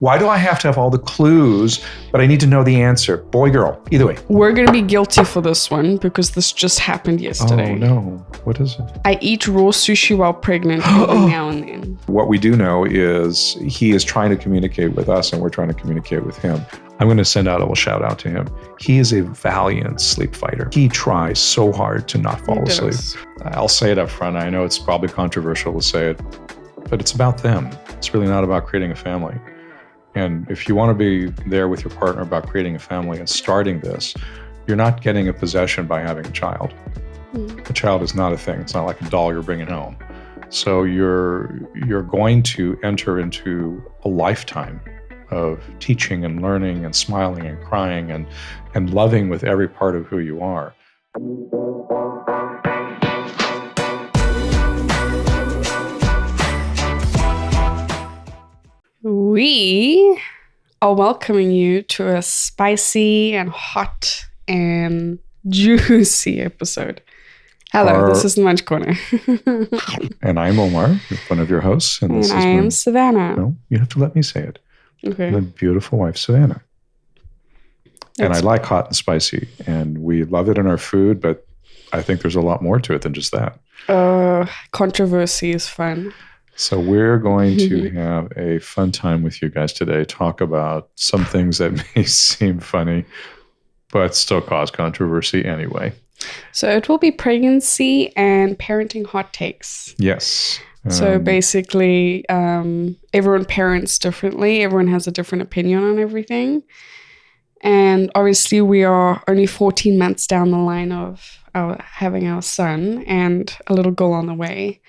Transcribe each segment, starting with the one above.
Why do I have to have all the clues, but I need to know the answer? Boy, girl, either way. We're going to be guilty for this one because this just happened yesterday. Oh, no. What is it? I eat raw sushi while pregnant every now and then. What we do know is he is trying to communicate with us and we're trying to communicate with him. I'm going to send out a little shout out to him. He is a valiant sleep fighter. He tries so hard to not fall asleep. I'll say it up front. I know it's probably controversial to say it, but it's about them. It's really not about creating a family. And if you want to be there with your partner about creating a family and starting this, you're not getting a possession by having a child. A child is not a thing. It's not like a doll you're bringing home. So you're going to enter into a lifetime of teaching and learning and smiling and crying and loving with every part of who you are. We are welcoming you to a spicy and hot and juicy episode. Hello, this is the Munch Corner. And I'm Omar, one of your hosts. And I am Savannah. No, you have to let me say it. Okay. My beautiful wife, Savannah. And I like hot and spicy, and we love it in our food, but I think there's a lot more to it than just that. Controversy is fun. So we're going to have a fun time with you guys today, talk about some things that may seem funny, but still cause controversy anyway. So it will be pregnancy and parenting hot takes. Yes. So basically, everyone parents differently. Everyone has a different opinion on everything. And obviously, we are only 14 months down the line of having our son and a little girl on the way.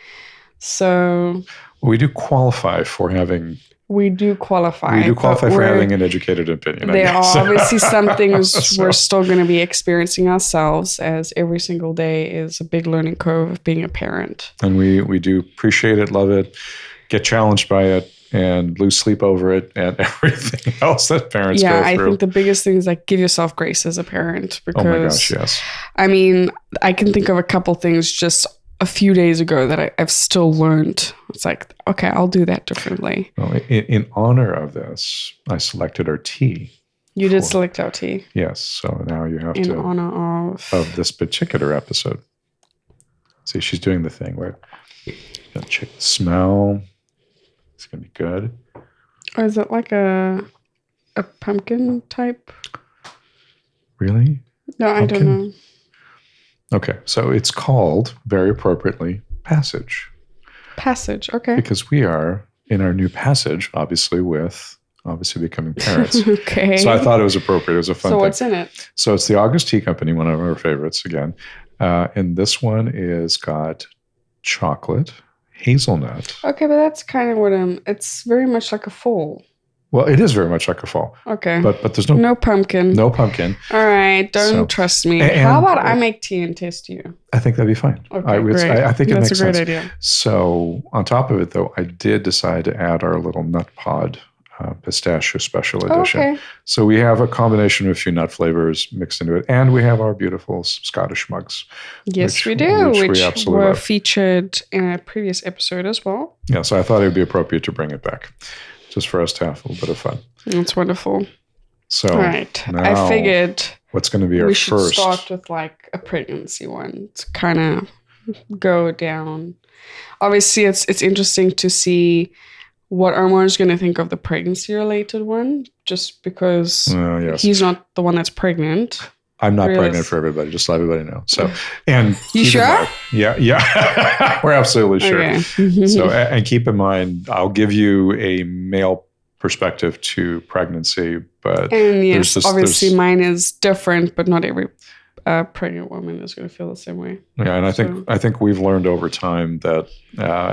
So we do qualify for having... We do qualify for having an educated opinion. There are obviously some things we're still going to be experiencing ourselves, as every single day is a big learning curve of being a parent. And we do appreciate it, love it, get challenged by it, and lose sleep over it, and everything else that parents go through. Yeah, I think the biggest thing is like give yourself grace as a parent. Because, oh my gosh, yes. I mean, I can think of a couple things just a few days ago that I've still learned. It's like, okay, I'll do that differently. Well, in honor of this, I selected our tea. You did select our tea. Yes. So now you have in honor of this particular episode. See, she's doing the thing where you check the smell. It's gonna be good. Or is it like a pumpkin type? Really? No, pumpkin? I don't know. Okay, so it's called, very appropriately, Passage. Passage, okay. Because we are in our new passage, obviously becoming parents. Okay. So I thought it was appropriate. It was a fun thing. So what's in it? So it's the August Tea Company, one of our favorites again. And this one is got chocolate, hazelnut. Okay, but that's kind of what it's very much like a fall. Well, it is very much like a fall. Okay. But there's no pumpkin. No pumpkin. All right. Don't trust me. How about I make tea and test you? I think that'd be fine. Okay, great. I think it makes sense. That's a great idea. So on top of it, though, I did decide to add our little nut pod pistachio special edition. Okay. So we have a combination of a few nut flavors mixed into it. And we have our beautiful Scottish mugs. Yes, we do. Which were featured in a previous episode as well. Yeah, so I thought it would be appropriate to bring it back, just for us to have a little bit of fun. That's wonderful. So, all right. I figured what's going to be our first? We should start with like a pregnancy one to kind of go down. Obviously, it's interesting to see what Omar is going to think of the pregnancy-related one, just because he's not the one that's pregnant. I'm not pregnant for everybody, just let everybody know. So, and you sure? Yeah, we're absolutely sure. Okay. So, and keep in mind, I'll give you a male perspective to pregnancy, but yes, obviously mine is different, but not every pregnant woman is going to feel the same way. Yeah, and I think we've learned over time that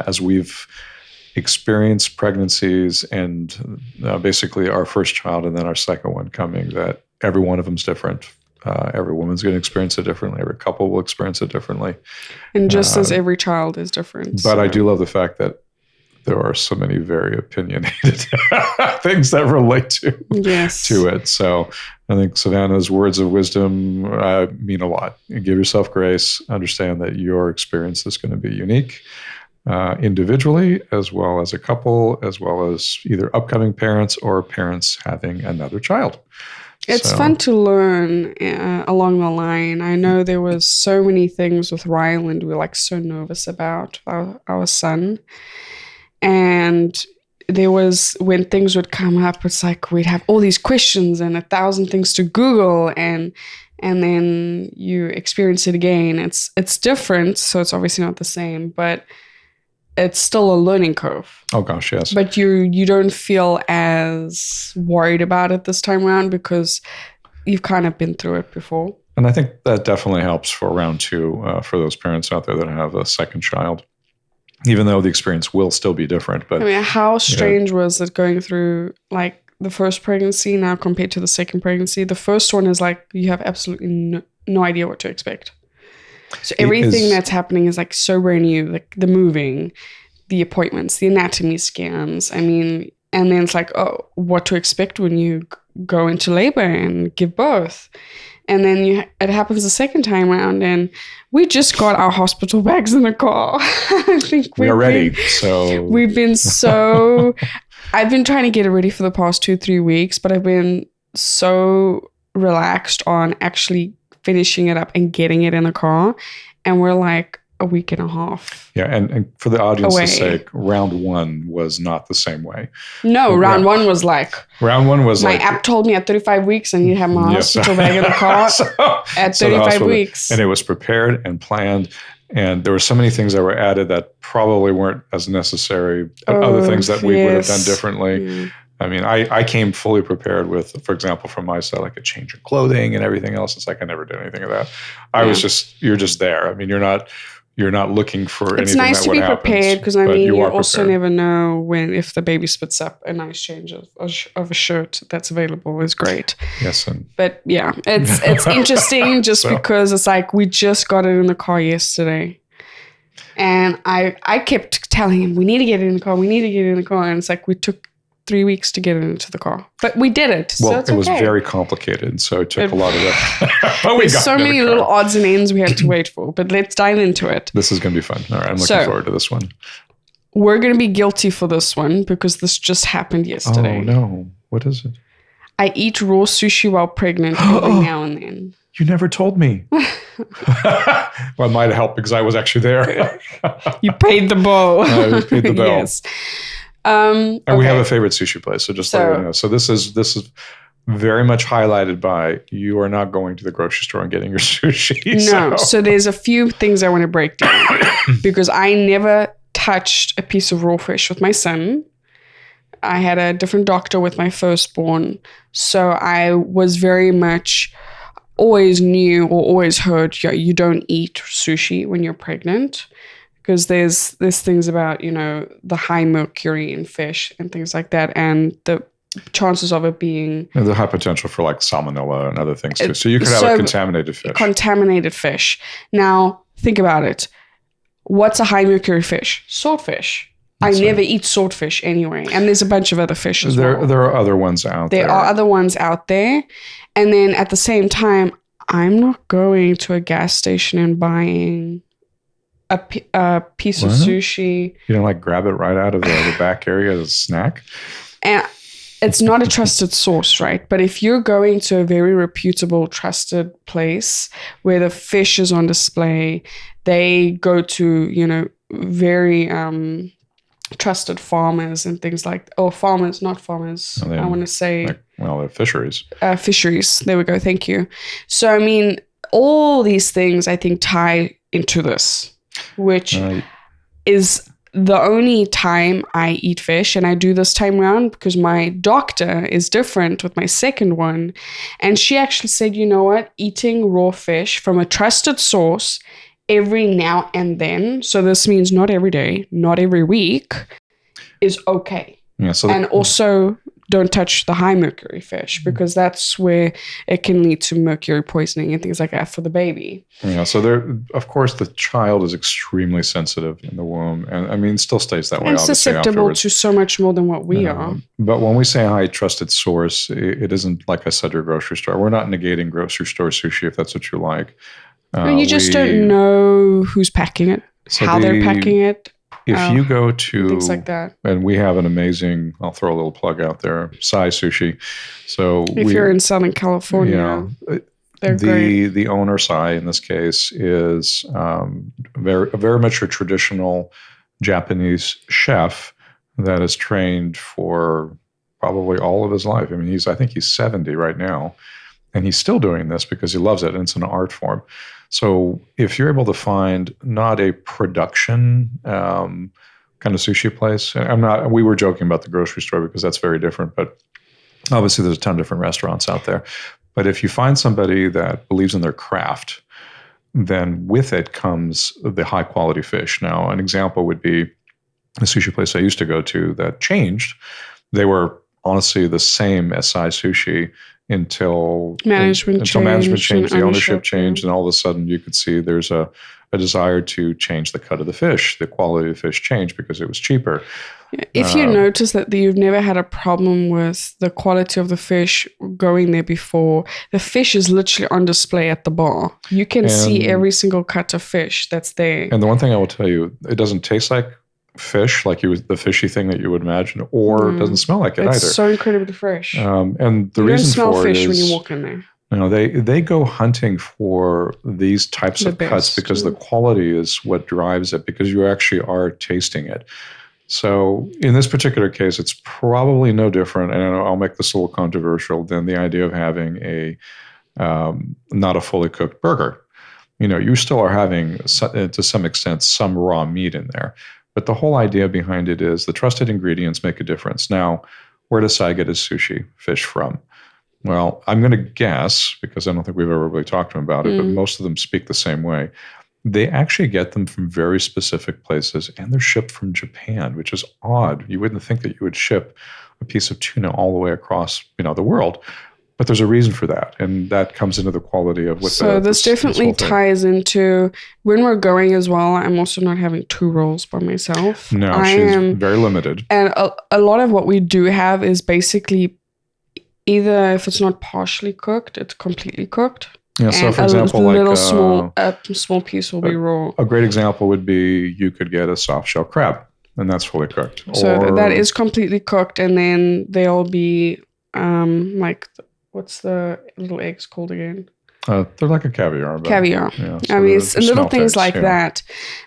as we've experienced pregnancies and basically our first child and then our second one coming, that every one of them is different. Every woman's going to experience it differently. Every couple will experience it differently. And just as every child is different. But I do love the fact that there are so many very opinionated things that relate to it. So I think Savannah's words of wisdom mean a lot. You give yourself grace. Understand that your experience is going to be unique. individually, as well as a couple, as well as either upcoming parents or parents having another child. It's fun to learn along the line. I know there was so many things with Ryland we were like so nervous about our son. And there was, when things would come up, it's like we'd have all these questions and 1,000 things to Google, and then you experience it again. It's different, so it's obviously not the same, but it's still a learning curve. Oh gosh, yes. But you don't feel as worried about it this time around because you've kind of been through it before. And I think that definitely helps for round 2 for those parents out there that have a second child, even though the experience will still be different. But I mean, how strange was it going through like the first pregnancy now compared to the second pregnancy? The first one is like you have absolutely no idea what to expect. So everything that's happening is like so brand new, like the moving, the appointments, the anatomy scans. I mean, and then it's like, oh, what to expect when you go into labor and give birth. And then it happens the second time around, and we just got our hospital bags in the car. I think we are ready. So we've been so. I've been trying to get it ready for the past 2-3 weeks, but I've been so relaxed on actually finishing it up and getting it in the car, and we're like a week and a half. Yeah, and for the audience's sake, round 1 was not the same way. No, round 1 was like my app told me at 35 weeks I need to have my hospital bag in the car at 35 weeks, and it was prepared and planned. And there were so many things that were added that probably weren't as necessary. Other things that we would have done differently. Mm. I mean, I came fully prepared with, for example, from my side, like a change of clothing and everything else. It's like I never did anything of that. You're just there. I mean, you're not looking for anything. It's nice to be prepared because I mean, you also prepared. Never know if the baby spits up a nice change of a shirt that's available is great. Yes, but yeah, it's interesting just because it's like we just got it in the car yesterday, and I kept telling him we need to get it in the car, and it's like we took 3 weeks to get it into the car, but we did it. Well, so it was very complicated, so it took a lot of that. But there's so many little odds and ends we had to wait for, but let's dive into it. This is going to be fun. All right, I'm looking forward to this one. We're going to be guilty for this one because this just happened yesterday. Oh, no. What is it? I eat raw sushi while pregnant every now and then. You never told me. Well, it might help because I was actually there. You paid the bill. I paid the bill. Yes. And we have a favorite sushi place, so just let you know. So this is very much highlighted by you are not going to the grocery store and getting your sushi. No, so there's a few things I want to break down because I never touched a piece of raw fish with my son. I had a different doctor with my firstborn, so I was very much always knew or always heard you don't eat sushi when you're pregnant. Because there's things about, the high mercury in fish and things like that, and the chances of it being... And the high potential for like salmonella and other things too. So you could have a contaminated fish. Contaminated fish. Now, think about it. What's a high mercury fish? Swordfish. I never eat swordfish anyway. And there's a bunch of other fish as well. There are other ones out there. There are other ones out there. And then at the same time, I'm not going to a gas station and buying... a piece of sushi. You don't like grab it right out of the back area as a snack? And it's not a trusted source, right? But if you're going to a very reputable, trusted place where the fish is on display, they go to, very trusted farmers and things like, farmers, not farmers. I want to say. They're fisheries. Fisheries. There we go. Thank you. So, I mean, all these things I think tie into this. Which is the only time I eat fish, and I do this time around because my doctor is different with my second one, and she actually said, you know what, eating raw fish from a trusted source every now and then, so this means not every day, not every week, is okay. Yeah. So and also don't touch the high mercury fish because that's where it can lead to mercury poisoning and things like that for the baby. Yeah. So of course, the child is extremely sensitive in the womb, and I mean, still stays that way. And susceptible to so much more than what we are. But when we say high trusted source, it isn't like I said, your grocery store. We're not negating grocery store sushi if that's what you like. You just don't know who's packing it, how they're packing it. If you go to things like that. And we have an amazing, I'll throw a little plug out there, Sai Sushi. So if you're in Southern California, they're great. The owner, Sai, in this case, is very much a traditional Japanese chef that is trained for probably all of his life. I mean, I think he's 70 right now, and he's still doing this because he loves it, and it's an art form. So if you're able to find not a production kind of sushi place, we were joking about the grocery store because that's very different, but obviously there's a ton of different restaurants out there. But if you find somebody that believes in their craft, then with it comes the high quality fish. Now, an example would be a sushi place I used to go to that changed. They were honestly the same as Sai Sushi until management changed, the ownership changed, and all of a sudden you could see there's a desire to change the cut of the fish. The quality of the fish changed because it was cheaper. If you notice that you've never had a problem with the quality of the fish going there before, the fish is literally on display at the bar. You can see every single cut of fish that's there. And the one thing I will tell you, it doesn't taste like fish, like the fishy thing that you would imagine, or it doesn't smell like it either. It's so incredibly fresh. And the reason for it is, you don't smell fish when you walk in there. You know, they go hunting for these types of cuts because the quality is what drives it, because you actually are tasting it. So in this particular case, it's probably no different, and I'll make this a little controversial, than the idea of having not a fully cooked burger. You know, you still are having, to some extent, some raw meat in there. But the whole idea behind it is the trusted ingredients make a difference. Now, where does Sai get his sushi fish from? Well, I'm going to guess, because I don't think we've ever really talked to him about it, but most of them speak the same way. They actually get them from very specific places, and they're shipped from Japan, which is odd. You wouldn't think that you would ship a piece of tuna all the way across, the world. But there's a reason for that, and that comes into the quality of what. So this definitely ties into when we're going as well. I'm also not having 2 rolls by myself. No, she's very limited. And a lot of what we do have is basically either, if it's not partially cooked, it's completely cooked. Yeah. So, for example, a small piece will be raw. A great example would be you could get a soft shell crab, and that's fully cooked. So that is completely cooked, and then they'll be what's the little eggs called again? They're like a caviar. Caviar. Yeah, so it's little things like that.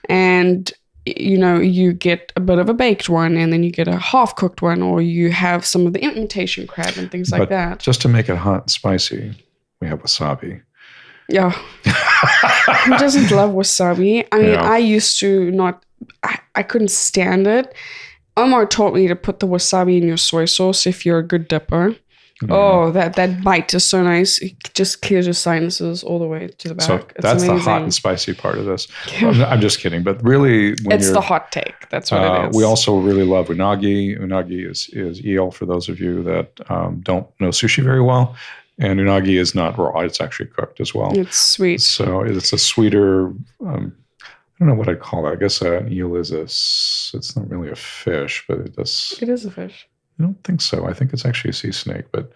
And, you get a bit of a baked one, and then you get a half-cooked one, or you have some of the imitation crab and things like that. Just to make it hot and spicy, we have wasabi. Yeah. Who doesn't love wasabi? I mean, I used to not... I couldn't stand it. Omar taught me to put the wasabi in your soy sauce if you're a good dipper. Oh, that bite is so nice. It just clears your sinuses all the way to the back. So that's amazing. The hot and spicy part of this. I'm just kidding. But really, it's the hot take. That's what it is. We also really love unagi. Unagi is eel, for those of you that don't know sushi very well. And unagi is not raw. It's actually cooked as well. It's sweet. So it's a sweeter... I don't know what I'd call it. I guess an eel it's not really a fish, but it is a fish. I don't think so. I think it's actually a sea snake, but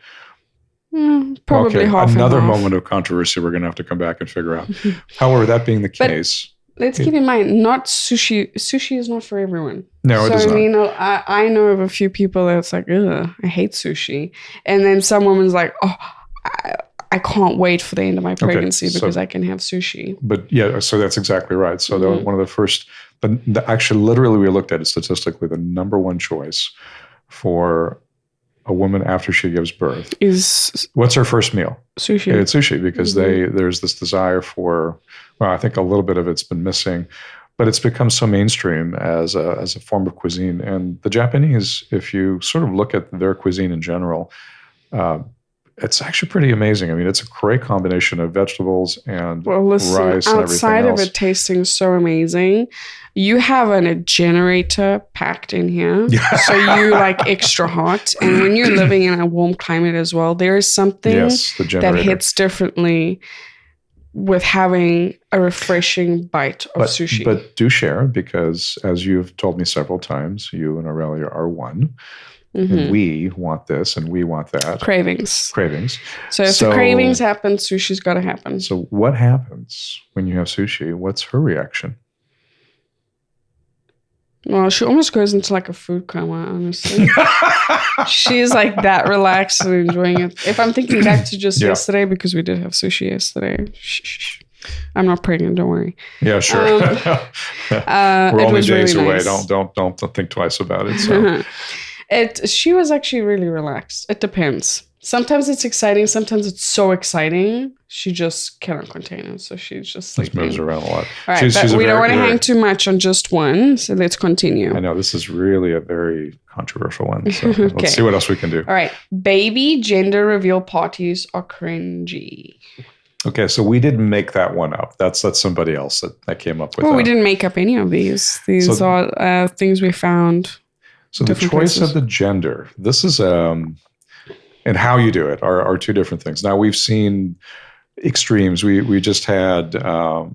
probably half. Another moment of controversy we're going to have to come back and figure out. However, that being the case, let's keep in mind, not sushi. Sushi is not for everyone. No, it is not. I know of a few people that's like, ugh, I hate sushi, and then some woman's like, oh, I can't wait for the end of my pregnancy because I can have sushi. But yeah, so that's exactly right. So one of the first, actually, literally, we looked at it statistically, the number one choice for a woman after she gives birth is, what's her first meal? Sushi. It's sushi, because there's this desire for, well, I think a little bit of it's been missing, but it's become so mainstream as a form of cuisine. And the Japanese, if you sort of look at their cuisine in general, it's actually pretty amazing. I mean, it's a great combination of vegetables and rice and everything else. Outside of it tasting so amazing, you have a generator packed in here. So you like extra hot. And when you're living in a warm climate as well, there is something that hits differently with having a refreshing bite of sushi. But do share, because as you've told me several times, you and Aurelia are one. And we want this and we want that. Cravings. So if the cravings happen, sushi's got to happen. So what happens when you have sushi? What's her reaction? Well, she almost goes into like a food coma, honestly. She's like that relaxed and enjoying it. If I'm thinking back to just yesterday, because we did have sushi yesterday. Shh. I'm not pregnant, don't worry. Yeah, sure. We're only days really away. Nice. Don't think twice about it. So. She was actually really relaxed. It depends. Sometimes it's exciting. Sometimes it's so exciting. She just cannot contain it. So she's just sleeping. Moves around a lot. All right, but we don't want to hang too much on just one. So let's continue. I know this is really a very controversial one. So let's see what else we can do. All right. Baby gender reveal parties are cringy. Okay, so we didn't make that one up. That's somebody else that came up with that. We didn't make up any of these. These are things we found. So the choice of the gender. This is and how you do it are two different things. Now we've seen extremes. We just had a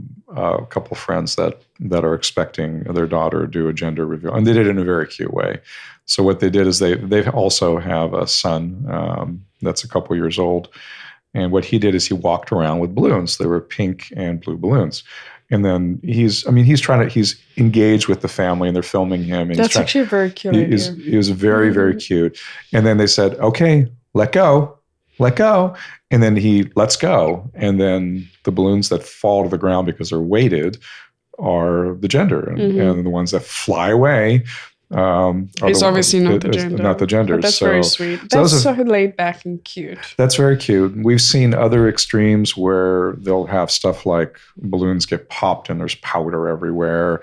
couple of friends that are expecting their daughter to do a gender reveal, and they did it in a very cute way. So what they did is they also have a son that's a couple years old, and what he did is he walked around with balloons. They were pink and blue balloons. And then he's engaged with the family and they're filming him. And that's actually a very cute idea. He was very, very cute. And then they said, okay, let go. And then he lets go. And then the balloons that fall to the ground because they're weighted are the gender. And the ones that fly away it's obviously not the gender. Not the gender. But that's very sweet. That's so laid back and cute. That's very cute. We've seen other extremes where they'll have stuff like balloons get popped and there's powder everywhere.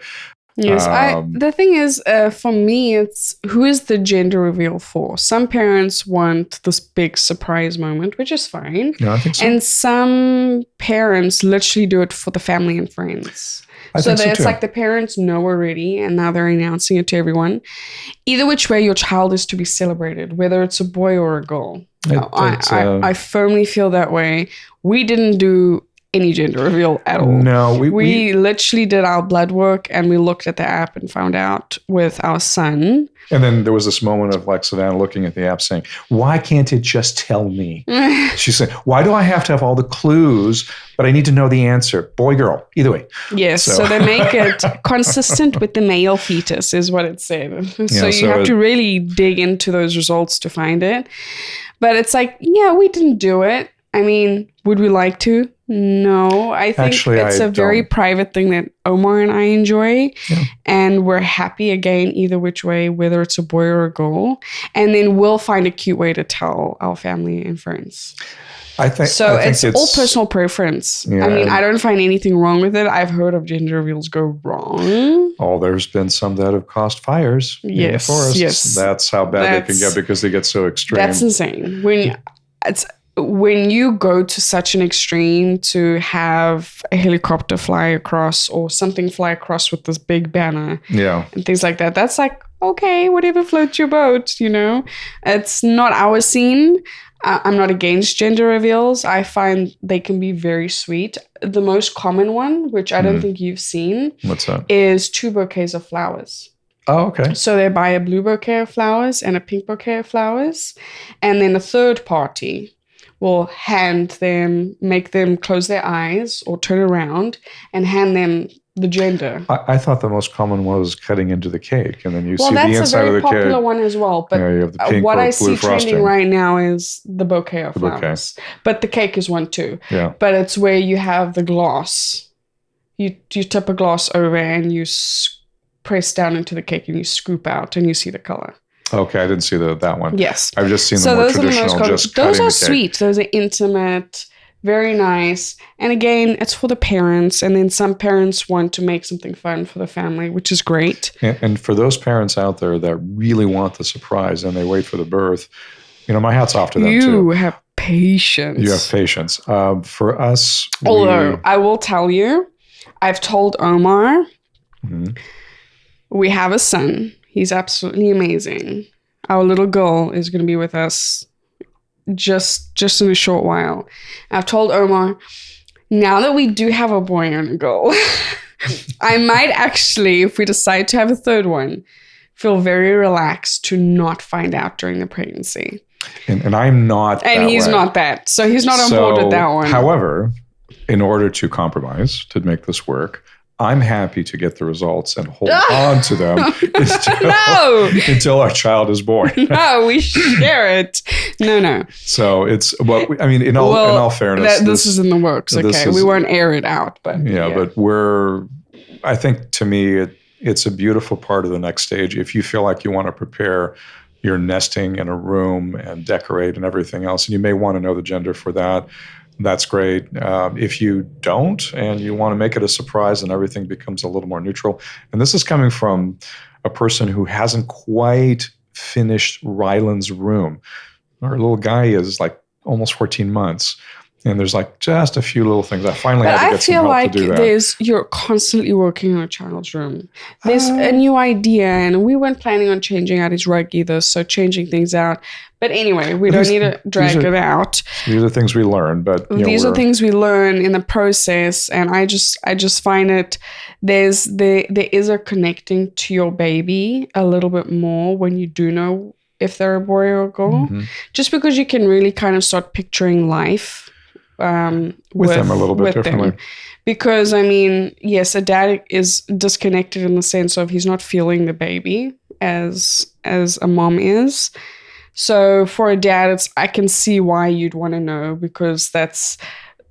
Yes, the thing is, for me, it's who is the gender reveal for? Some parents want this big surprise moment, which is fine. Yeah, I think so. And some parents literally do it for the family and friends. So it's like the parents know already and now they're announcing it to everyone. Either which way your child is to be celebrated, whether it's a boy or a girl. I firmly feel that way. We didn't do any gender reveal at all. No, we literally did our blood work and we looked at the app and found out with our son. And then there was this moment of like Savannah looking at the app saying, why can't it just tell me? She said, why do I have to have all the clues, but I need to know the answer? Boy, girl, either way. Yes, so they make it consistent with the male fetus is what it said. So you have to really dig into those results to find it. But it's like, yeah, we didn't do it. I mean, would we like to? No, I think it's a very private thing that Omar and I enjoy. Yeah. And we're happy again, either which way, whether it's a boy or a girl. And then we'll find a cute way to tell our family and friends. I think it's all personal preference. Yeah. I mean, I don't find anything wrong with it. I've heard of gender reveals go wrong. Oh, there's been some that have caused fires in the forest. Yes. That's how bad they can get because they get so extreme. That's insane. When you go to such an extreme to have a helicopter fly across or something fly across with this big banner and things like that, that's like, okay, whatever floats your boat, you know? It's not our scene. I'm not against gender reveals. I find they can be very sweet. The most common one, which I don't think you've seen, what's that? Is 2 bouquets of flowers. Oh, okay. So they buy a blue bouquet of flowers and a pink bouquet of flowers, and then a third party will make them close their eyes or turn around and hand them the gender. I thought the most common one was cutting into the cake, and then you see the inside of the cake. Well, that's a very popular one as well. But you have the pink what or I blue see trending right now is the bouquet of flowers. But the cake is one too. Yeah. But it's where you have the glass. You tip a glass over and you press down into the cake and you scoop out and you see the color. Okay, I didn't see that one. Yes. I've just seen the more traditional, just cutting the cake. Those are sweet. Those are intimate, very nice. And again, it's for the parents. And then some parents want to make something fun for the family, which is great. And for those parents out there that really want the surprise and they wait for the birth, my hat's off to them too. You have patience. You have patience. For us... Although, I will tell you, I've told Omar, we have a son. He's absolutely amazing. Our little girl is going to be with us just in a short while. I've told Omar, now that we do have a boy and a girl, I might actually, if we decide to have a third one, feel very relaxed to not find out during the pregnancy. And I'm not that And he's not that. So he's not on board with that one. However, in order to compromise, to make this work, I'm happy to get the results and hold on to them until our child is born. No, we share it. No. So it's in all fairness, this is in the works. Okay, we won't air it out, but but I think to me it's a beautiful part of the next stage. If you feel like you want to prepare your nesting in a room and decorate and everything else, and you may want to know the gender for that. That's great. If you don't and you want to make it a surprise, and everything becomes a little more neutral. And this is coming from a person who hasn't quite finished Ryland's room. Our little guy is like almost 14 months. And there's like just a few little things. I finally had to get some help to do that. You're constantly working on a child's room. There's a new idea, and we weren't planning on changing out his rug either, so changing things out. But anyway, we don't need to drag it out. These are things we learn, but these are things we learn in the process, and I just find it there is a connecting to your baby a little bit more when you do know if they're a boy or a girl, just because you can really kind of start picturing life. With them a little bit differently. Because, yes, a dad is disconnected in the sense of he's not feeling the baby as a mom is. So for a dad, I can see why you'd want to know, because that's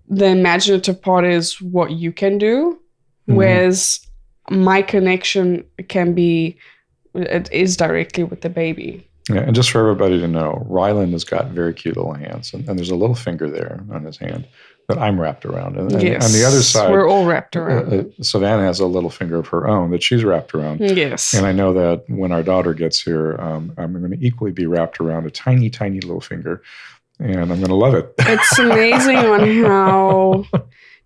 the imaginative part is what you can do, whereas my connection is directly with the baby. Yeah, and just for everybody to know, Ryland has got very cute little hands, and there's a little finger there on his hand that I'm wrapped around. And yes, on the other side, we're all wrapped around. Savannah has a little finger of her own that she's wrapped around. Yes. And I know that when our daughter gets here, I'm going to equally be wrapped around a tiny, tiny little finger, and I'm going to love it. It's amazing on how...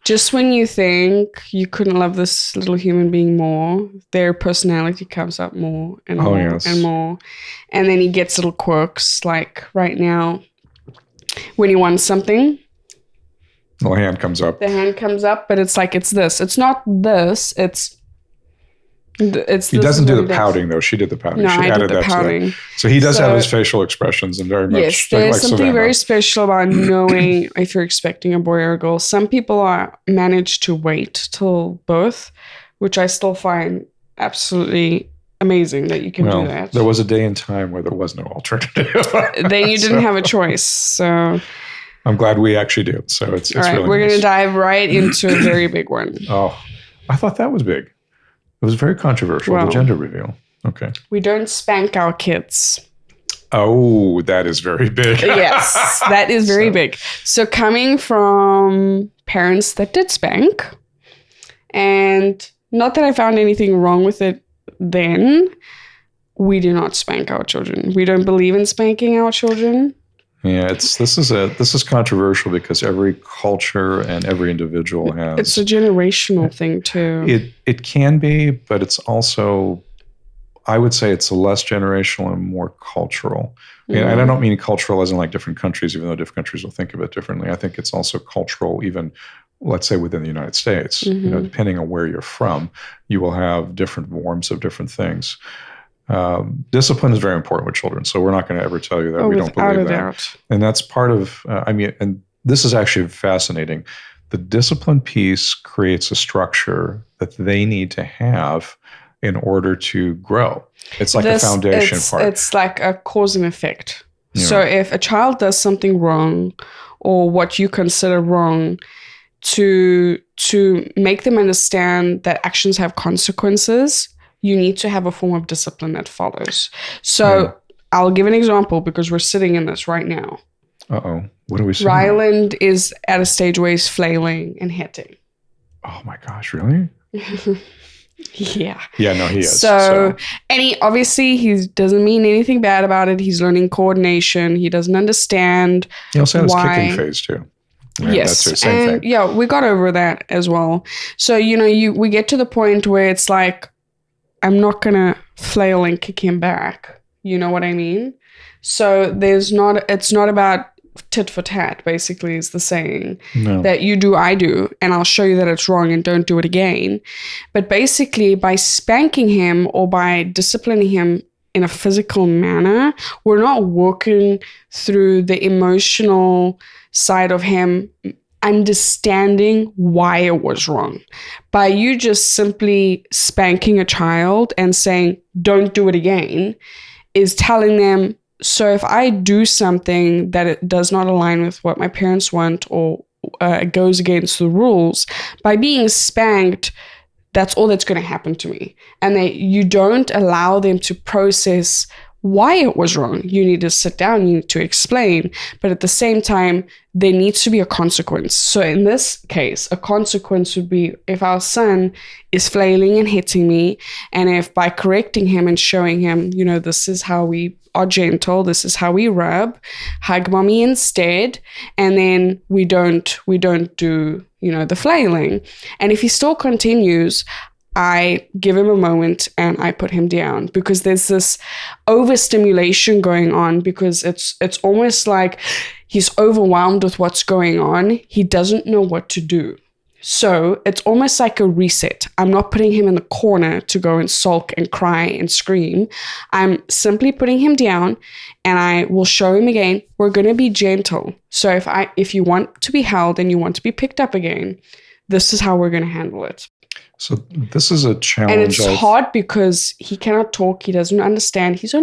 Just when you think you couldn't love this little human being more, their personality comes up more and more and more. And then he gets little quirks. Like right now, when he wants something, the hand comes up. The hand comes up, but it's like it's this. It's not this. He doesn't do the pouting, though. She did the pouting. No, she I did the pouting. So he does have his facial expressions, and very much yes, there's something Savannah. very special about knowing if you're expecting a boy or a girl. Some people manage to wait till birth, which I still find absolutely amazing that you can do that. There was a day and time where there was no alternative. Then you didn't have a choice. So I'm glad we actually do. So it's all right. really We're nice. going to dive right into a very big one. Oh, I thought that was big. It was very controversial, the gender reveal. Okay. We don't spank our kids. Oh, that is very big. Yes, that is very big. So coming from parents that did spank, and not that I found anything wrong with it then, we do not spank our children. We don't believe in spanking our children. Yeah, this is controversial because every culture and every individual has. It's a generational thing too. It can be, but it's also, I would say, it's less generational and more cultural. And I don't mean cultural as in like different countries, even though different countries will think of it differently. I think it's also cultural, even let's say within the United States. Depending on where you're from, you will have different forms of different things. Discipline is very important with children, so we're not going to ever tell you that we don't believe that. Doubt. And that's part of, and this is actually fascinating. The discipline piece creates a structure that they need to have in order to grow. It's like a foundation part. It's like a cause and effect. Yeah. So if a child does something wrong, or what you consider wrong, to make them understand that actions have consequences, you need to have a form of discipline that follows. So I'll give an example because we're sitting in this right now. Uh-oh. What are we seeing? Ryland is at a stage where he's flailing and hitting. Oh my gosh, really? Yeah. Yeah, no, he is. So, and he doesn't mean anything bad about it. He's learning coordination. He doesn't understand. He also has kicking phase too. Right? Yes. That's the same thing. Yeah, we got over that as well. So, we get to the point where it's like, I'm not going to flail and kick him back. You know what I mean? So it's not about tit for tat, basically, is the saying. No. That you do, I do, and I'll show you that it's wrong and don't do it again. But basically, by spanking him or by disciplining him in a physical manner, we're not working through the emotional side of him understanding why it was wrong. By you just simply spanking a child and saying, don't do it again, is telling them, so if I do something that it does not align with what my parents want or goes against the rules, by being spanked, that's all that's going to happen to me. And you don't allow them to process why it was wrong. You need to sit down, you need to explain, but at the same time, there needs to be a consequence. So in this case, a consequence would be if our son is flailing and hitting me, and if by correcting him and showing him, this is how we are gentle, this is how we rub, hug mommy instead, and then we don't do, the flailing. And if he still continues, I give him a moment and I put him down, because there's this overstimulation going on, because it's almost like he's overwhelmed with what's going on. He doesn't know what to do. So it's almost like a reset. I'm not putting him in the corner to go and sulk and cry and scream. I'm simply putting him down, and I will show him again, we're going to be gentle. So if you want to be held and you want to be picked up again, this is how we're going to handle it. So this is a challenge. And it's hard because he cannot talk. He doesn't understand. He's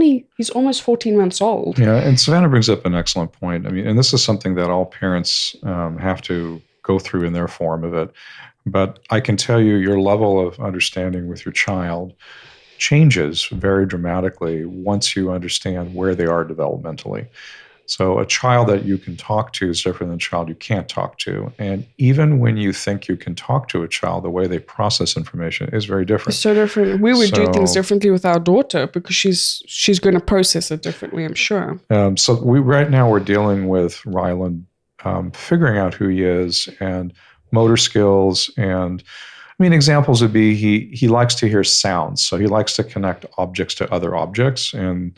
almost 14 months old. Yeah, and Savannah brings up an excellent point. I mean, and this is something that all parents have to go through in their form of it. But I can tell you your level of understanding with your child changes very dramatically once you understand where they are developmentally. So a child that you can talk to is different than a child you can't talk to. And even when you think you can talk to a child, the way they process information is very different. It's so different. We would do things differently with our daughter because she's going to process it differently, I'm sure. So right now we're dealing with Ryland figuring out who he is and motor skills. And I mean, examples would be he likes to hear sounds. So he likes to connect objects to other objects. And,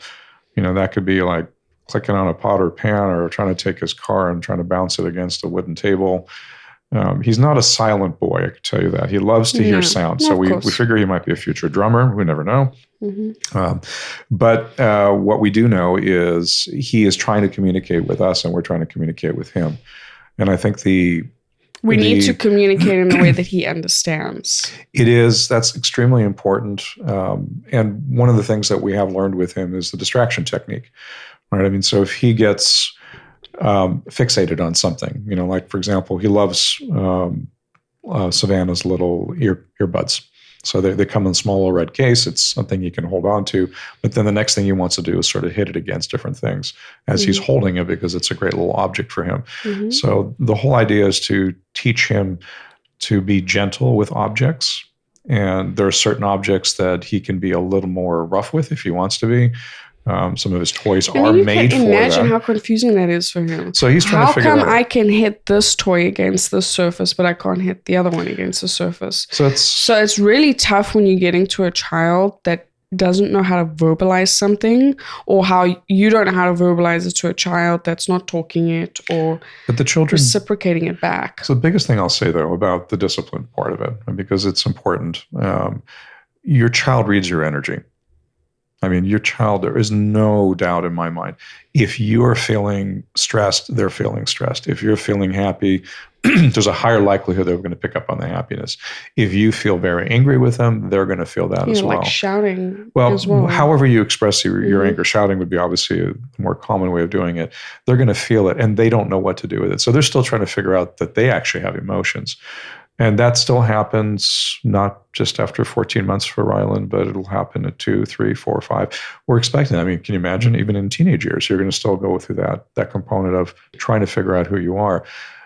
that could be like clicking on a pot or pan, or trying to take his car and trying to bounce it against a wooden table. He's not a silent boy, I can tell you that. He loves to hear sound. So we figure he might be a future drummer. We never know. Mm-hmm. But what we do know is he is trying to communicate with us, and we're trying to communicate with him. And I think we need to communicate in a way that he understands. That's extremely important. And one of the things that we have learned with him is the distraction technique. Right. I mean, so if he gets fixated on something, like, for example, he loves Savannah's little earbuds. So they come in a small little red case. It's something he can hold on to. But then the next thing he wants to do is sort of hit it against different things as he's holding it, because it's a great little object for him. Mm-hmm. So the whole idea is to teach him to be gentle with objects. And there are certain objects that he can be a little more rough with if he wants to be. Some of his toys are made for that. Imagine how confusing that is for him. So he's trying to figure out. How come I can hit this toy against this surface, but I can't hit the other one against the surface? So it's really tough when you're getting to a child that doesn't know how to verbalize something, or how you don't know how to verbalize it to a child that's not talking it or reciprocating it back. So the biggest thing I'll say, though, about the discipline part of it, because it's important, your child reads your energy. I mean, your child, there is no doubt in my mind. If you are feeling stressed, they're feeling stressed. If you're feeling happy, there's a higher likelihood they're going to pick up on the happiness. If you feel very angry with them, they're going to feel that as well. Like shouting as well. However you express your anger, shouting would be obviously a more common way of doing it. They're going to feel it, and they don't know what to do with it. So they're still trying to figure out that they actually have emotions. And that still happens not just after 14 months for Ryland, but it'll happen at 2, 3, 4, 5. We're expecting that. I mean, can you imagine, even in teenage years, you're going to still go through that component of trying to figure out who you are.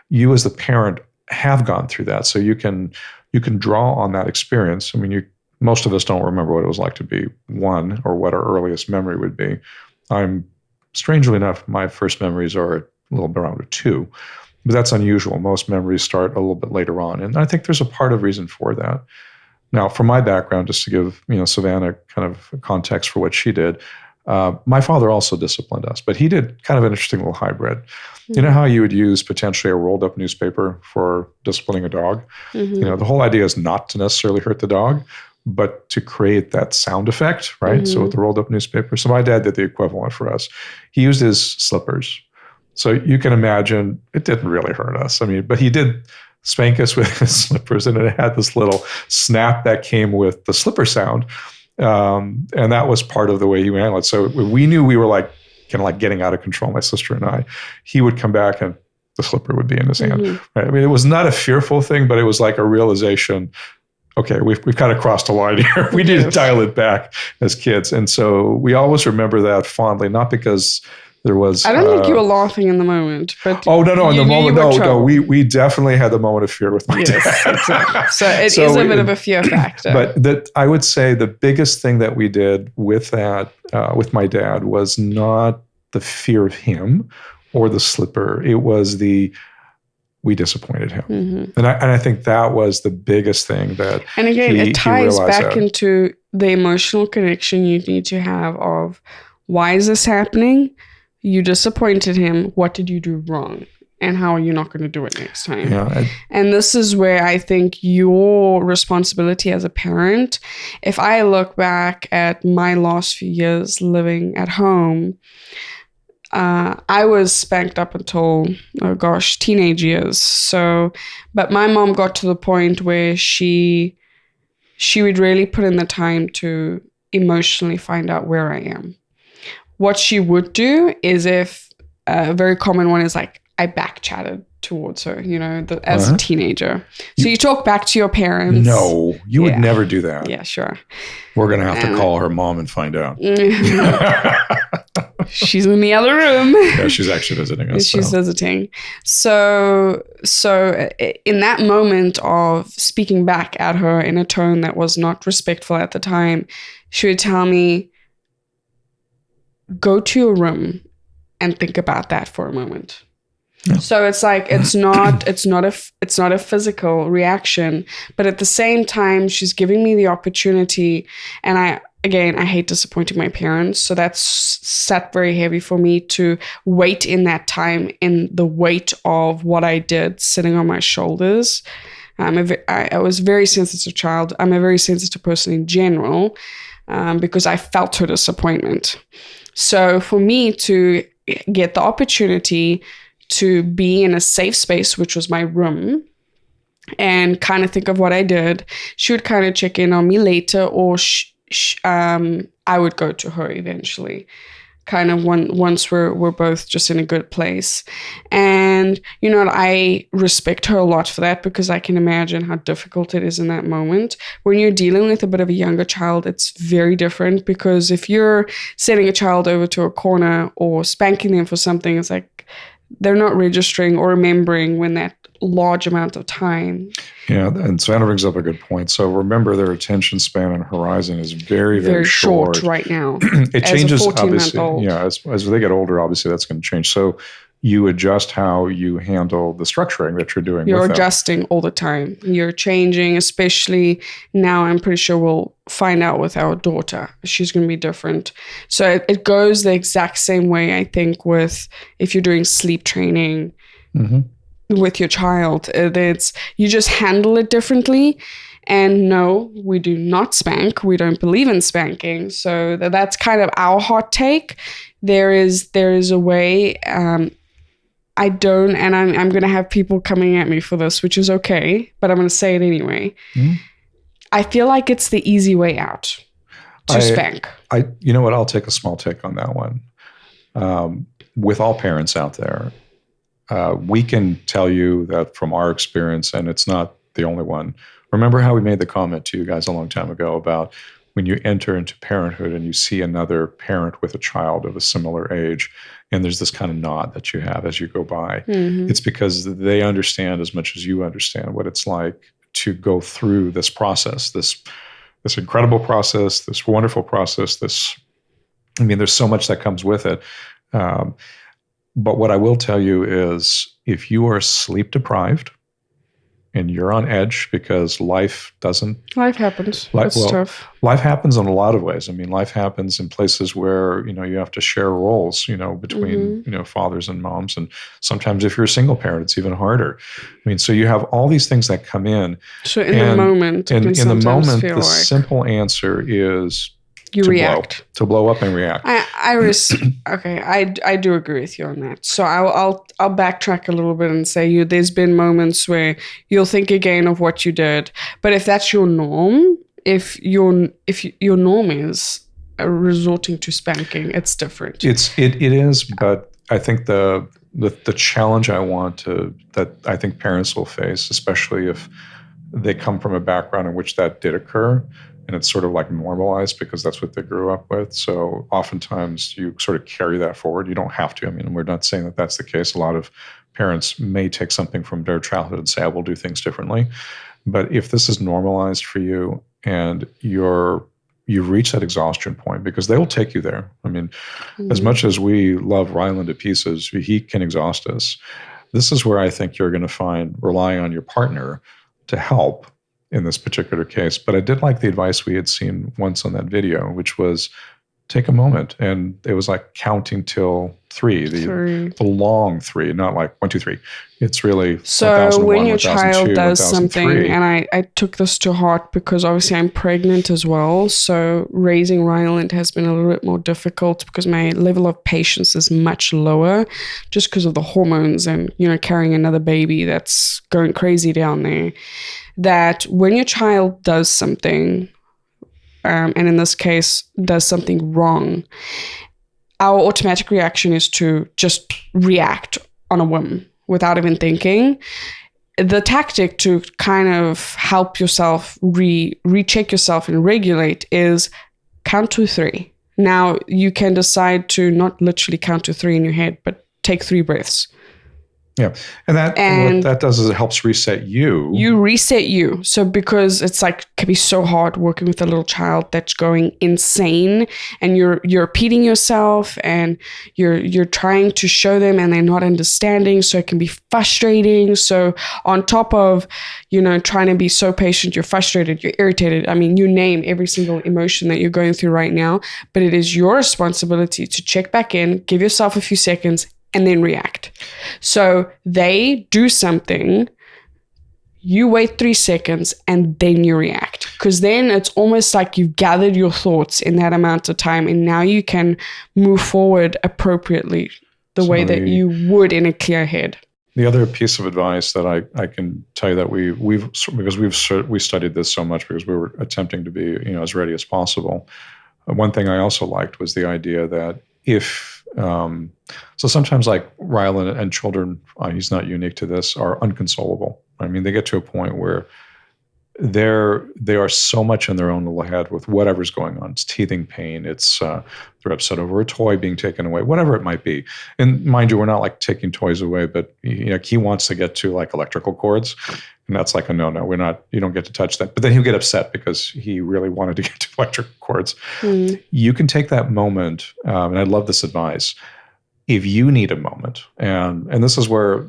You as the parent have gone through that. So you can draw on that experience. I mean, most of us don't remember what it was like to be 1 or what our earliest memory would be. Strangely enough, my first memories are a little bit around a 2. But that's unusual. Most memories start a little bit later on. And I think there's a part of reason for that. Now, from my background, just to give Savannah kind of context for what she did, my father also disciplined us, but he did kind of an interesting little hybrid. Mm-hmm. You know how you would use potentially a rolled up newspaper for disciplining a dog? Mm-hmm. The whole idea is not to necessarily hurt the dog, but to create that sound effect, right? Mm-hmm. So with the rolled up newspaper. So my dad did the equivalent for us. He used his slippers So you can imagine it didn't really hurt us. I mean, but he did spank us with his slippers, and it had this little snap that came with the slipper sound. And that was part of the way he handled it. So we knew we were like kind of like getting out of control, my sister and I. He would come back and the slipper would be in his hand. Right? I mean, it was not a fearful thing, but it was like a realization, okay, we've kind of crossed a line here. We need to dial it back as kids. And so we always remember that fondly, not because there was... I don't think you were laughing in the moment, but... Oh, no, in the moment, no. We definitely had the moment of fear with my dad. Exactly. So it is a bit of a fear factor. But I would say the biggest thing that we did with that, with my dad, was not the fear of him or the slipper. It was we disappointed him. And I think that was the biggest thing that And again, it ties back into the emotional connection you need to have of, why is this happening? You disappointed him. What did you do wrong? And how are you not going to do it next time? Yeah, and this is where I think your responsibility as a parent, if I look back at my last few years living at home, I was spanked up until, teenage years. So, but my mom got to the point where she would really put in the time to emotionally find out where I am. What she would do is, if a very common one is like, I back chatted towards her, as a teenager. So you talk back to your parents. No, you would never do that. Yeah, sure. We're going to have to call her mom and find out. She's in the other room. Yeah, she's actually visiting us. She's visiting. So in that moment of speaking back at her in a tone that was not respectful at the time, she would tell me, go to your room and think about that for a moment. Yeah. So it's like, it's not a physical reaction, but at the same time, she's giving me the opportunity. And I hate disappointing my parents. So that's sat very heavy for me to wait in that time, in the weight of what I did sitting on my shoulders. I was a very sensitive child. I'm a very sensitive person in general, because I felt her disappointment. So for me to get the opportunity to be in a safe space, which was my room, and kind of think of what I did, she would kind of check in on me later, or I would go to her eventually, kind of once we're both just in a good place. And I respect her a lot for that, because I can imagine how difficult it is in that moment. When you're dealing with a bit of a younger child, it's very different, because if you're sending a child over to a corner or spanking them for something, it's like they're not registering or remembering when that large amount of time. Yeah, and Savannah brings up a good point. So remember, their attention span and horizon is very, very short right now. It changes, as a 14-month-old. obviously. Yeah, as they get older, obviously that's going to change. So you adjust how you handle the structuring that you're doing. You're adjusting all the time. You're changing, especially now. I'm pretty sure we'll find out with our daughter. She's going to be different. So it goes the exact same way, I think, with if you're doing sleep training with your child. You just handle it differently. And no, we do not spank. We don't believe in spanking. So that's kind of our hot take. There is a way. I don't, and I'm going to have people coming at me for this, which is okay, but I'm going to say it anyway. I feel like it's the easy way out to spank. You know what? I'll take a small take on that one. With all parents out there, we can tell you that from our experience, and it's not the only one. Remember how we made the comment to you guys a long time ago about when you enter into parenthood and you see another parent with a child of a similar age, and there's this kind of nod that you have as you go by. It's because they understand as much as you understand what it's like to go through this process, this incredible process, this wonderful process, there's so much that comes with it. But what I will tell you is, if you are sleep deprived and you're on edge because life happens. It's tough. Life happens in a lot of ways. I mean, life happens in places where, you have to share roles, between, fathers and moms. And sometimes if you're a single parent, it's even harder. I mean, so you have all these things that come in. So in the moment, the simple answer is You react. To blow up and react. Okay, I do agree with you on that. So I'll backtrack a little bit and say there's been moments where you'll think again of what you did, but if that's your norm, if your norm is resorting to spanking, it's different. It is, but I think the challenge that I think parents will face, especially if they come from a background in which that did occur, and it's sort of like normalized because that's what they grew up with. So oftentimes you sort of carry that forward. You don't have to. I mean, we're not saying that that's the case. A lot of parents may take something from their childhood and say, I will do things differently. But if this is normalized for you and you've reached that exhaustion point, because they will take you there. I mean, as much as we love Ryland to pieces, he can exhaust us. This is where I think you're going to find relying on your partner to help in this particular case. But I did like the advice we had seen once on that video, which was take a moment. And it was like counting till 3, the long 3, not like 1, 2, 3. It's really so when your child does something, and I took this to heart because obviously I'm pregnant as well. So raising Ryland has been a little bit more difficult because my level of patience is much lower just because of the hormones and, carrying another baby that's going crazy down there. That when your child does something, and in this case, does something wrong, our automatic reaction is to just react on a whim without even thinking. The tactic to kind of help yourself recheck yourself and regulate is count to 3. Now, you can decide to not literally count to 3 in your head, but take 3 breaths. Yeah. And what that does is it helps reset you. You reset you. So because it's like, can be so hard working with a little child that's going insane and you're repeating yourself and you're trying to show them and they're not understanding. So it can be frustrating. So on top of, trying to be so patient, you're frustrated, you're irritated. I mean, you name every single emotion that you're going through right now, but it is your responsibility to check back in, give yourself a few seconds, and then react. So they do something, you wait 3 seconds, and then you react. Because then it's almost like you've gathered your thoughts in that amount of time, and now you can move forward appropriately the way that you would in a clear head. The other piece of advice that I can tell you that we studied this so much because we were attempting to be as ready as possible. One thing I also liked was the idea that so sometimes like Ryland and children, he's not unique to this, are unconsolable. I mean, they get to a point where they are so much in their own little head with whatever's going on. It's teething pain. It's they're upset over a toy being taken away, whatever it might be. And mind you, we're not like taking toys away, but he wants to get to like electrical cords. And that's like a no, we're not, you don't get to touch that. But then he'll get upset because he really wanted to get to electrical cords. You can take that moment, and I love this advice, if you need a moment. And this is where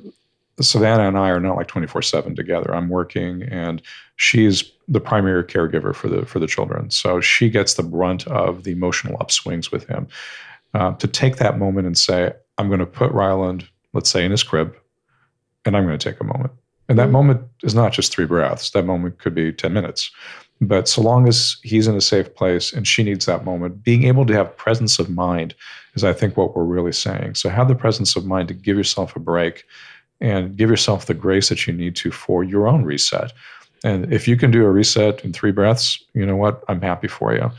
Savannah and I are not like 24/7 together. I'm working and she's the primary caregiver for the children. So she gets the brunt of the emotional upswings with him. To take that moment and say, I'm going to put Ryland, let's say, in his crib, and I'm going to take a moment. And that moment is not just 3 breaths. That moment could be 10 minutes. But so long as he's in a safe place and she needs that moment, being able to have presence of mind is, I think, what we're really saying. So have the presence of mind to give yourself a break and give yourself the grace that you need to for your own reset. And if you can do a reset in 3 breaths, you know what? I'm happy for you.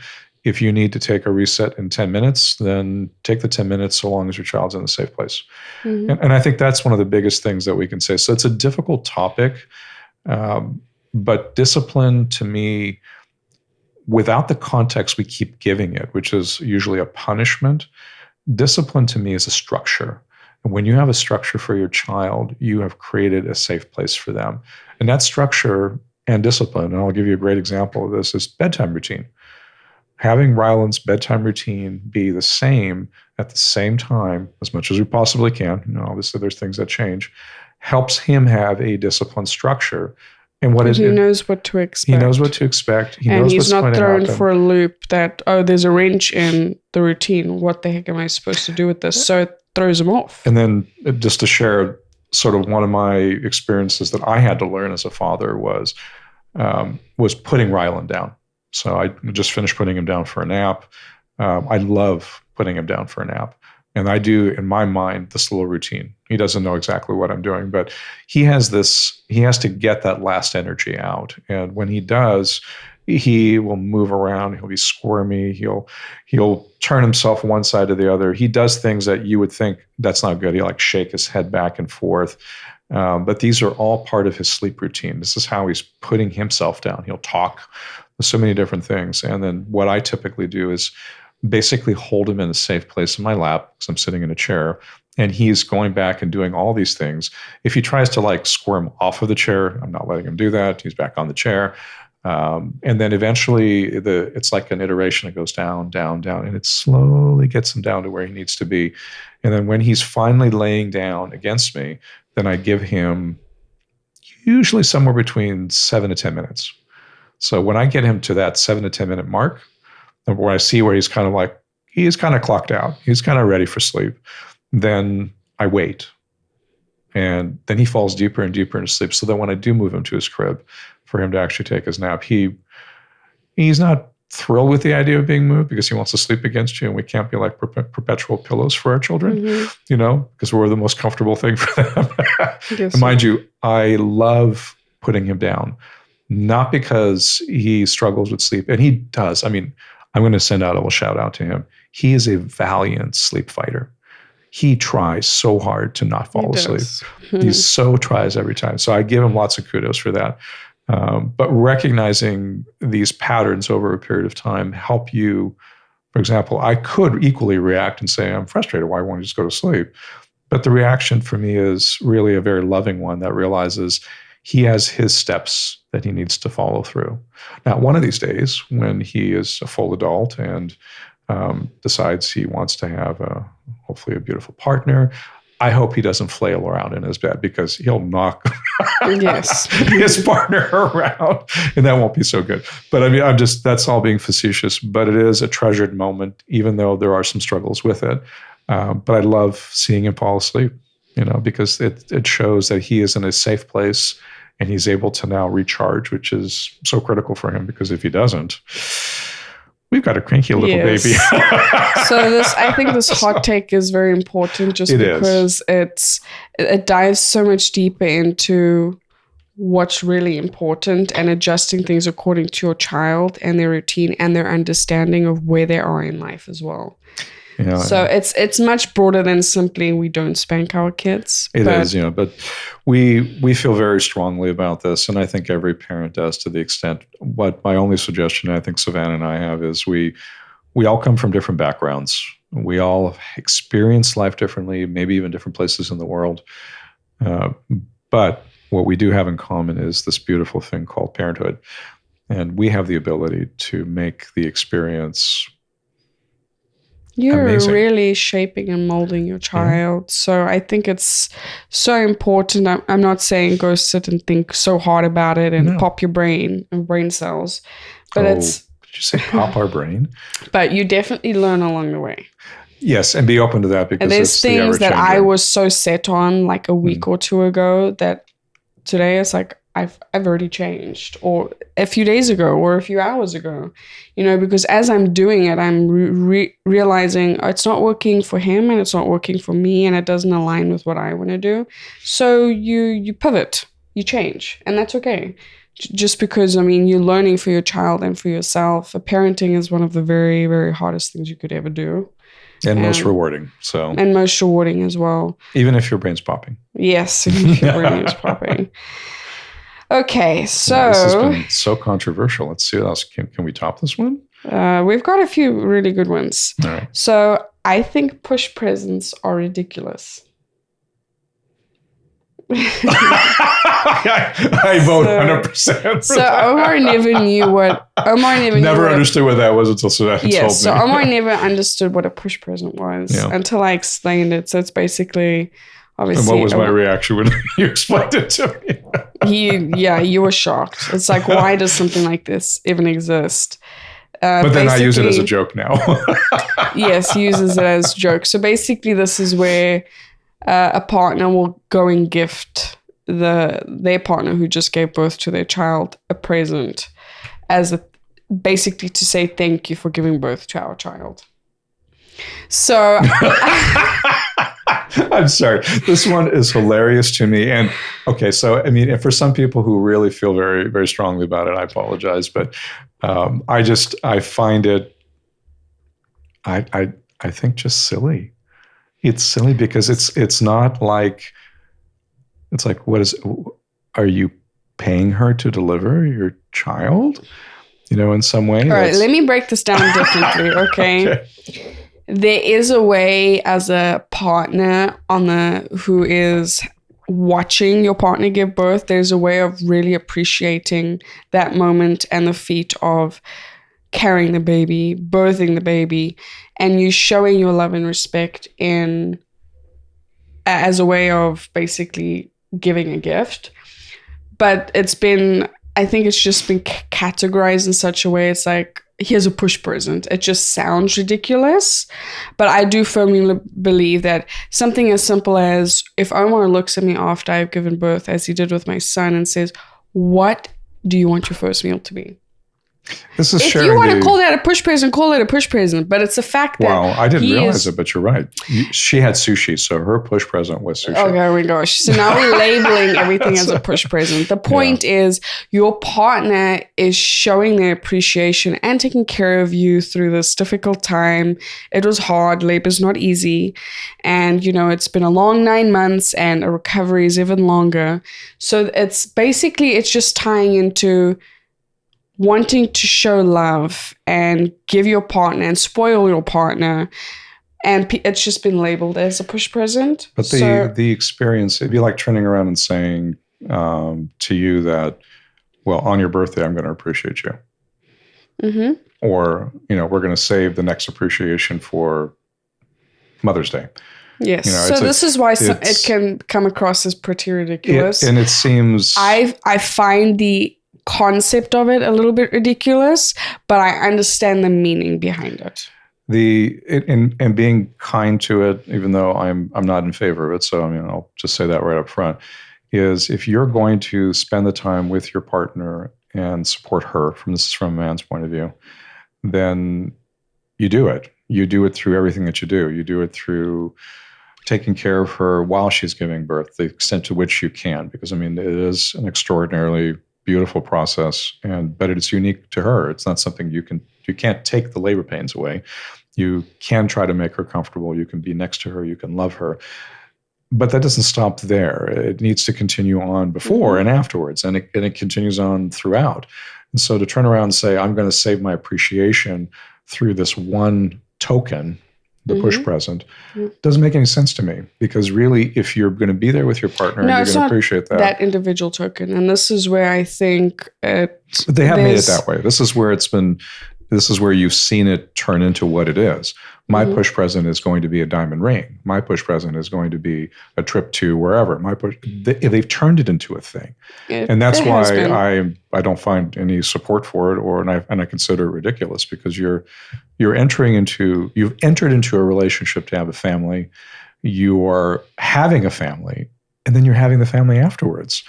If you need to take a reset in 10 minutes, then take the 10 minutes so long as your child's in a safe place. And I think that's one of the biggest things that we can say. So it's a difficult topic, but discipline to me, without the context we keep giving it, which is usually a punishment, discipline to me is a structure. And when you have a structure for your child, you have created a safe place for them. And that structure and discipline, and I'll give you a great example of this, is bedtime routine. Having Ryland's bedtime routine be the same at the same time, as much as we possibly can, obviously there's things that change, helps him have a disciplined structure. And he knows what to expect. He knows what to expect. And he's not thrown for a loop that, there's a wrench in the routine. What the heck am I supposed to do with this? So it throws him off. And then just to share sort of one of my experiences that I had to learn as a father was putting Ryland down. So I just finished putting him down for a nap. I love putting him down for a nap. And I do, in my mind, this little routine. He doesn't know exactly what I'm doing, but he has to get that last energy out. And when he does, he will move around. He'll be squirmy. He'll turn himself one side to the other. He does things that you would think that's not good. He'll like shake his head back and forth. But these are all part of his sleep routine. This is how he's putting himself down. He'll talk so many different things. And then what I typically do is basically hold him in a safe place in my lap because I'm sitting in a chair. And he's going back and doing all these things. If he tries to like squirm off of the chair, I'm not letting him do that. He's back on the chair. And then eventually it's like an iteration. It goes down, down, down, and it slowly gets him down to where he needs to be. And then when he's finally laying down against me, then I give him usually somewhere between 7 to 10 minutes. So when I get him to that 7 to 10 minute mark, where I see where he's kind of clocked out, he's kind of ready for sleep, then I wait. And then he falls deeper and deeper into sleep. So that when I do move him to his crib for him to actually take his nap, he's not thrilled with the idea of being moved because he wants to sleep against you, and we can't be like perpetual pillows for our children, because we're the most comfortable thing for them. And mind you, I love putting him down, not because he struggles with sleep, and he does. I mean, I'm going to send out a little shout out to him. He is a valiant sleep fighter. He tries so hard to not fall asleep. He so tries every time. So I give him lots of kudos for that. But recognizing these patterns over a period of time help you. For example, I could equally react and say, I'm frustrated. Why won't you just go to sleep? But the reaction for me is really a very loving one that realizes he has his steps that he needs to follow through. Now, one of these days, when he is a full adult and decides he wants to have hopefully a beautiful partner, I hope he doesn't flail around in his bed because he'll knock his partner around, and that won't be so good. But I mean, that's all being facetious, but it is a treasured moment, even though there are some struggles with it. But I love seeing him fall asleep, because it shows that he is in a safe place and he's able to now recharge, which is so critical for him, because if he doesn't, we've got a cranky little baby. So I think this hot take is very important because it dives so much deeper into what's really important and adjusting things according to your child and their routine and their understanding of where they are in life as well. So it's much broader than simply we don't spank our kids. It is, but we feel very strongly about this, and I think every parent does to the extent. What my only suggestion, I think Savannah and I have, is we all come from different backgrounds. We all experience life differently, maybe even different places in the world. But what we do have in common is this beautiful thing called parenthood, and we have the ability to make the experience. You're amazing. Really shaping and molding your child. Yeah. So I think it's so important. I'm not saying go sit and think so hard about it and pop your brain and brain cells. But did you say pop our brain? But you definitely learn along the way. Yes, and be open to that, because there's things that I was so set on like a week or two ago that today it's like I've already changed, or a few days ago or a few hours ago, because as I'm doing it, I'm realizing it's not working for him and it's not working for me and it doesn't align with what I want to do. So you pivot, you change, and that's okay. Just because, you're learning for your child and for yourself. Parenting is one of the very, very hardest things you could ever do. And most rewarding. And most rewarding as well. Even if your brain's popping. Yes, even if your brain is popping. Okay, so this has been so controversial. Let's see what else. Can we top this one? We've got a few really good ones. All right. So I think push presents are ridiculous. I vote 100%. So Omar never knew what understood what that was until Savannah told me. So Omar never understood what a push present was until I explained it. So it's basically. Obviously, and what was my reaction when you explained it to me? You were shocked. It's like, why does something like this even exist? But then I use it as a joke now. Yes, he uses it as a joke. So basically, this is where a partner will go and gift their partner who just gave birth to their child a present as basically to say thank you for giving birth to our child. So I'm sorry. This one is hilarious to me. And okay, so I mean, for some people who really feel very, very strongly about it, I apologize, but I find it, I think just silly. It's silly because it's not like, it's like, are you paying her to deliver your child? In some way. All right, let me break this down differently, okay? Okay. There is a way as a partner who is watching your partner give birth, there's a way of really appreciating that moment and the feat of carrying the baby, birthing the baby, and you showing your love and respect as a way of basically giving a gift. But I think it's just been categorized in such a way, it's like, here's a push present. It just sounds ridiculous. But I do firmly believe that something as simple as if Omar looks at me after I've given birth, as he did with my son, and says, what do you want your first meal to be? This is if you want to call that a push present, call it a push present. But it's a fact that I didn't realize it, but you're right. She had sushi, so her push present was sushi. Oh my gosh. So now we're labeling everything as a push present. The point is your partner is showing their appreciation and taking care of you through this difficult time. It was hard. Labor's not easy. And, it's been a long 9 months and a recovery is even longer. So it's just tying into wanting to show love and give your partner and spoil your partner. And it's just been labeled as a push present. But the experience, it'd be like turning around and saying to you that, well, on your birthday, I'm going to appreciate you. Mm-hmm. Or, we're going to save the next appreciation for Mother's Day. Yes. So this is why it can come across as pretty ridiculous. And it seems... I find the concept of it a little bit ridiculous, but I understand the meaning behind it. And being kind to it, even though I'm not in favor of it, so I'll just say that right up front, is if you're going to spend the time with your partner and support her, this is from a man's point of view, then you do it. You do it through everything that you do. You do it through taking care of her while she's giving birth, the extent to which you can, because it is an extraordinarily beautiful process, but it's unique to her. It's not something you can't take the labor pains away. You can try to make her comfortable. You can be next to her. You can love her. But that doesn't stop there. It needs to continue on before and afterwards, and it continues on throughout. And so to turn around and say, I'm going to save my appreciation through this one token, the push present, doesn't make any sense to me, because really, if you're going to be there with your partner, you're going to appreciate that individual token. And this is where I think they have made it that way. This is where you've seen it turn into what it is. My push present is going to be a diamond ring. My push present is going to be a trip to wherever. They've turned it into a thing, and that's why I don't find any support for it, and I consider it ridiculous, because you've entered into a relationship to have a family. You are having a family, and then you're having the family afterwards.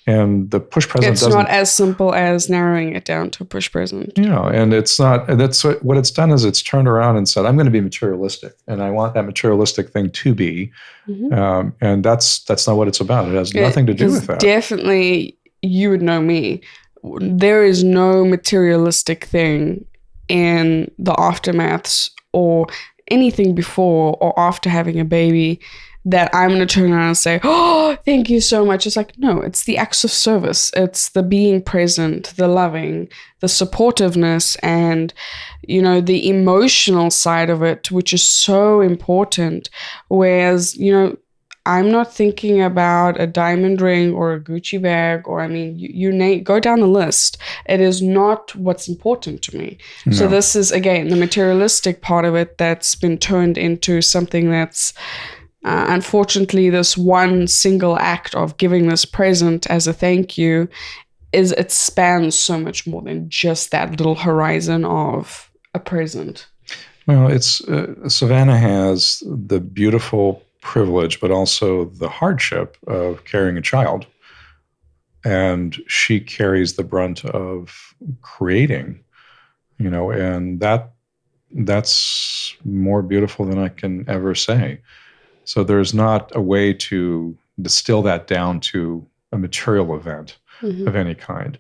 And the push present it's not as simple as narrowing it down to a push present. And it's not. That's what it's done is it's turned around and said, I'm going to be materialistic, and I want that materialistic thing to be. And that's not what it's about. It has nothing to do with that. Definitely, you would know me. There is no materialistic thing in the aftermaths or anything before or after having a baby that I'm going to turn around and say, oh, thank you so much. It's like, no, it's the acts of service. It's the being present, the loving, the supportiveness, and, the emotional side of it, which is so important. Whereas, I'm not thinking about a diamond ring or a Gucci bag, or you go down the list. It is not what's important to me. No. So this is, again, the materialistic part of it that's been turned into something that's, unfortunately, this one single act of giving this present as a thank you it spans so much more than just that little horizon of a present. Well, it's Savannah has the beautiful privilege, but also the hardship of carrying a child, and she carries the brunt of creating and that's more beautiful than I can ever say. So there's not a way to distill that down to a material event of any kind.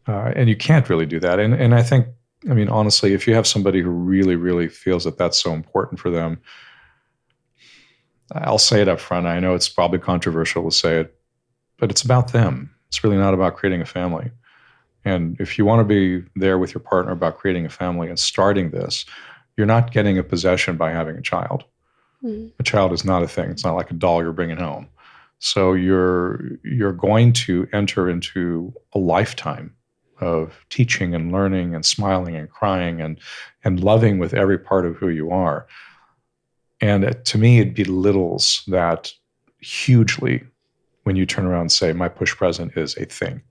And you can't really do that. And I think, honestly, if you have somebody who really, really feels that that's so important for them, I'll say it up front. I know it's probably controversial to say it, but it's about them. It's really not about creating a family. And if you want to be there with your partner about creating a family and starting this, you're not getting a possession by having a child. A child is not a thing. It's not like a doll you're bringing home. So you're going to enter into a lifetime of teaching and learning and smiling and crying and loving with every part of who you are. And to me, it belittles that hugely when you turn around and say, my push present is a thing.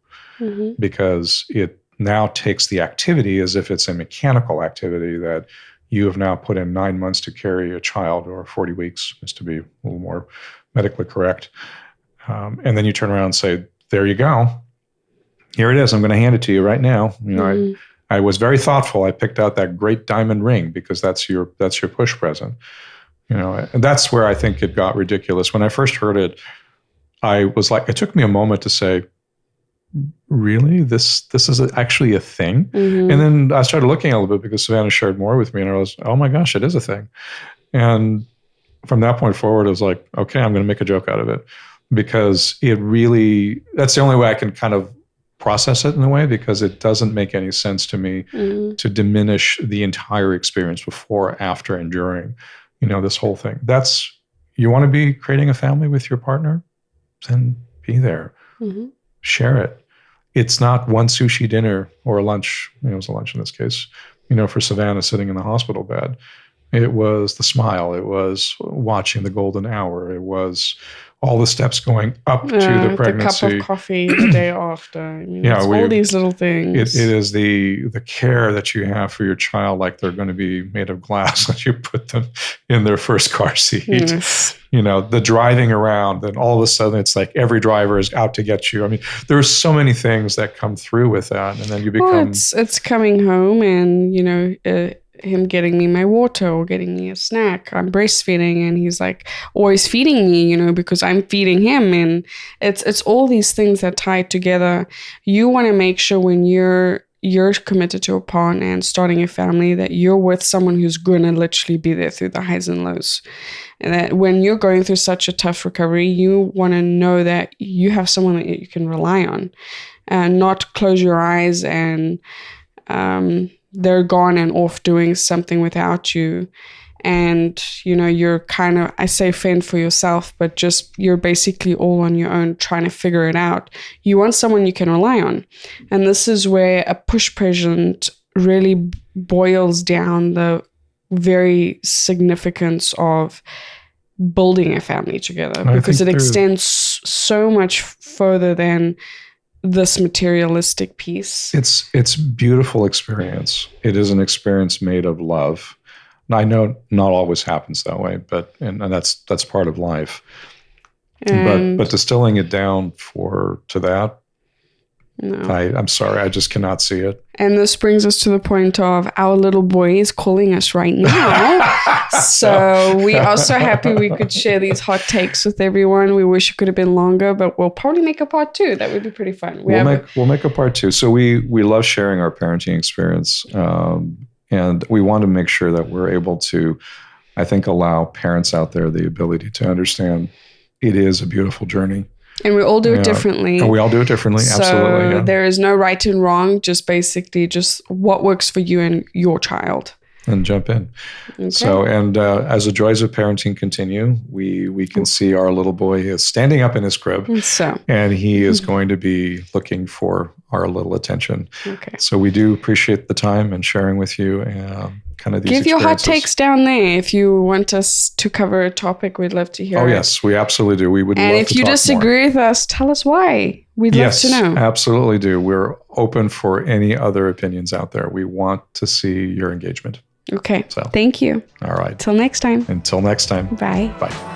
Because it now takes the activity as if it's a mechanical activity that you have now put in 9 months to carry a child, or 40 weeks, just to be a little more medically correct. And then you turn around and say, there you go. Here it is. I'm going to hand it to you right now. I was very thoughtful. I picked out that great diamond ring because that's your push present. And that's where I think it got ridiculous. When I first heard it, I was like, it took me a moment to say, really? This is actually a thing? And then I started looking a little bit because Savannah shared more with me, and I was, oh my gosh, it is a thing. And from that point forward, I was like, okay, I'm going to make a joke out of it, because that's the only way I can kind of process it in a way, because it doesn't make any sense to me to diminish the entire experience before, after, and during, this whole thing. You want to be creating a family with your partner, then be there. Share it. It's not one sushi dinner or a lunch. It was a lunch in this case, for Savannah sitting in the hospital bed. It was the smile. It was watching the golden hour. It was all the steps going up to the pregnancy. The cup of coffee the day after. It's all these little things. It is the care that you have for your child, like they're going to be made of glass when you put them in their first car seat. Yes. The driving around, and all of a sudden it's like every driver is out to get you. There's so many things that come through with that, and then you become. Well, it's coming home and him getting me my water or getting me a snack. I'm breastfeeding and he's like always feeding me, because I'm feeding him, and it's all these things that tie together. You want to make sure when you're committed to a partner and starting a family that you're with someone who's going to literally be there through the highs and lows. And that when you're going through such a tough recovery, you want to know that you have someone that you can rely on, and not close your eyes and they're gone and off doing something without you. And, you're kind of, I say fend for yourself, but just you're basically all on your own trying to figure it out. You want someone you can rely on. And this is where a push present really boils down the very significance of building a family together, because it extends so much further than this materialistic piece. It's beautiful experience. It is an experience made of love. Now, I know not always happens that way, but and that's part of life. But distilling it down to that, no. I'm sorry, I just cannot see it. And this brings us to the point of our little boy is calling us right now. So we are so happy we could share these hot takes with everyone. We wish it could have been longer, but we'll probably make a part 2. That would be pretty fun. We'll make a part 2. So we love sharing our parenting experience. And we want to make sure that we're able to, I think, allow parents out there the ability to understand it is a beautiful journey. And we all do it differently. And we all do it differently, absolutely. So there is no right and wrong, just basically just what works for you and your child. And jump in. Okay. So, and as the joys of parenting continue, we can see our little boy is standing up in his crib. And he is going to be looking for our little attention. Okay. So we do appreciate the time and sharing with you kind of these Give your hot takes down there. If you want us to cover a topic, we'd love to hear it. Oh, yes, we absolutely do. We would love to talk more. And if you disagree with us, tell us why. We'd love to know. Yes, absolutely do. We're open for any other opinions out there. We want to see your engagement. Okay. So, thank you. All right. Until next time. Until next time. Bye. Bye.